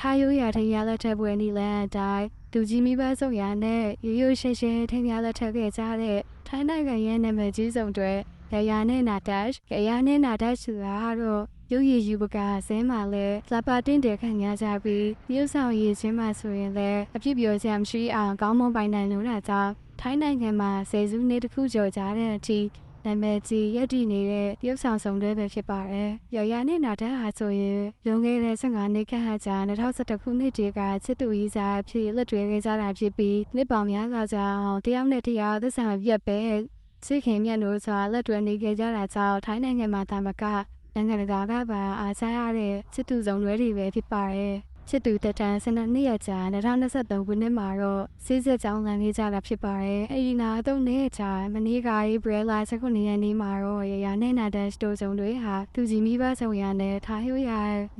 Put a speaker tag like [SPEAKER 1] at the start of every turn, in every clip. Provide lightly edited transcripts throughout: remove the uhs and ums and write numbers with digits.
[SPEAKER 1] ထားရိုးရာထင်ရလက်ထက်ပွဲနီလန်အတိုင်းလူကြီးမိဘဆုံးရနဲ့ရိုးရိုးရှင်းရှင်းထင်ရလက်ထက်ခဲ့ကြတဲ့ထိုင်းနိုင်ငံရဲ့နာမည်ကြီးဆုံးတွေရရနဲ့နာဒက်ရရနဲ့နာဒက်ဆိုတာတော့ရုပ်ရည်ယူပကဆဲမှာလဲလာပါတင်တဲ့ခံရကြပြီးရုပ်ဆောင်ရည်ချင်းမှဆိုရင်လည်းအဖြစ်ပြောစရာမရှိအောင်ကောင်းမွန်ပိုင်နိုင်လို့တာကြောင့်ထိုင်းနိုင်ငံမှာဆယ်စုနှစ်တစ်ခုကျော်ကြာတဲ့အထိနာမည်ကြီးရည်တည်နေတဲ့ရုပ်ဆောင်ဆောင်တွေပဲဖြစ်ပါတယ်။ရရနဲ့နာဒက်ဟာဆိုရင်လွန်ခဲ့တဲ့15နှစ်ခန့်ကြာ2011ခုနှစ်တည်းကချစ်သူရေးစားဖြစ်လက်တွေ့ခဲ့ကြတာဖြစ်ပြီးနှစ်ပေါင်းများစွာကြာတယောက်နဲ့တယောက်သက်ဆိုင်ပြတ်ပဲချစ်ခင်မြတ်လို့ဆိုတာလက်တွေ့နေခဲ့ကြတာကြောင့်ထိုင်းနိုင်ငံမှာတာမကနိုင်ငံတကာကပါအားစားရတဲ့ချစ်သူဆောင်တွေပဲဖြစ်ပါတယ်။ချစ်သူတက်တန်း12နှစ်ရက်ကြာ2023ခုနှစ်မှာတော့စစ်စစ်ကြောင်းလန်နေကြတာဖြစ်ပါတယ်။အဲဒီနောက်3နှစ်ကြာမနေ့ကဧပြီလ19ရက်နေ့မှာတော့ရရနဲ့နာဒက်စတိုဆောင်တွေဟာသူကြီးမိဘဆောင်ရနဲ့ထားရိုးရ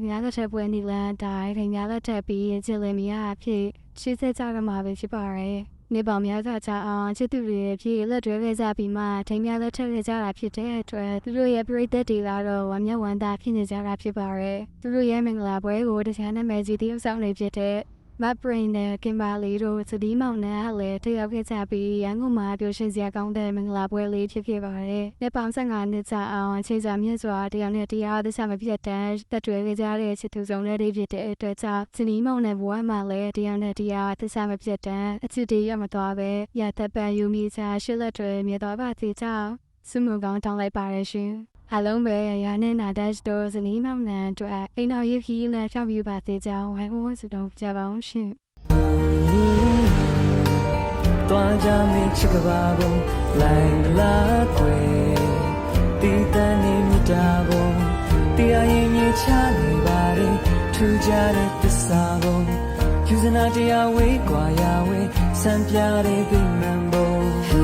[SPEAKER 1] များလက်ထက်ပွဲနီလန်တိုင်းထင်များလက်ထက်ပြီးချစ်လင်မယားအဖြစ်ရှေ့ဆက်ကြရမှာပဲဖြစ်ပါတယ်။နေပေါင်းများစွာကြာအောင်ချစ်သူတွေဖြစ်လက်တွဲခဲ့ကြပြီးမှထိမ်းများလက်ထက်ခဲ့ကြတာဖြစ်တဲ့အတွက်သူတို့ရဲ့ပြည်သက်တွေကတော့ဝမ်းမြောက်ဝမ်းသာဖြစ်နေကြတာဖြစ်ပါတယ်။သူတို့ရဲ့မင်္ဂလာပွဲကိုတရားနာမည်ကြီးတယောက်ဆောင်နေဖြစ်တဲ့မတ်ပရင်နဲ့ကင်ဘာလီတို့စတီးမောင်နဲ့လည်းတယောက်ခဲ့ကြပြီးရန်ကုန်မှာပြောရှင်စရာကောင်းတဲ့မင်္ဂလာပွဲလေးဖြစ်ခဲ့ပါတယ်။နေပေါင်း15နှစ်ကြာအောင်ချိန်စာမြင့်စွာတယောက်နဲ့တရားသစ္စာမပြတ်တမ်းတက်တွဲခဲ့ကြတဲ့ချစ်သူဆောင်တွေဖြစ်တဲ့အတွက်ကြောင့်စတီးမောင်နဲ့ဘဝမှာလည်းတယောက်နဲ့တရားသစ္စာမပြတ်တမ်းအချစ်တွေရမသွားပဲရသက်ပန်ယူမိချာရှစ်လက်တွေမြတ်တော်ပါသေးကြောင်းစုမှုကောင်းတောင်းလိုက်ပါရရှင်။အလုံးပဲရနဲ့နာဒက်စတိုစနီးမောင်နှံတို့အိမ်တော်ရေးခီးနဲ့ဖြောက်ပြပါသေးကြောင်းဝိုင်းဝန်းစုတော်ကြပါအောင်ရှင်
[SPEAKER 2] တွားကြမင်းချစ်ကပါဘုံလိုက်လာခွေတီးတန်းနေမြတာဘုံတရားရင်မြေချနေပါရင်ထူကြတဲ့သစ္စာဘုံယူဇနာတရားဝေးကွာရဝေးစံပြတဲ့ဗိမ္မာန်ဘုံ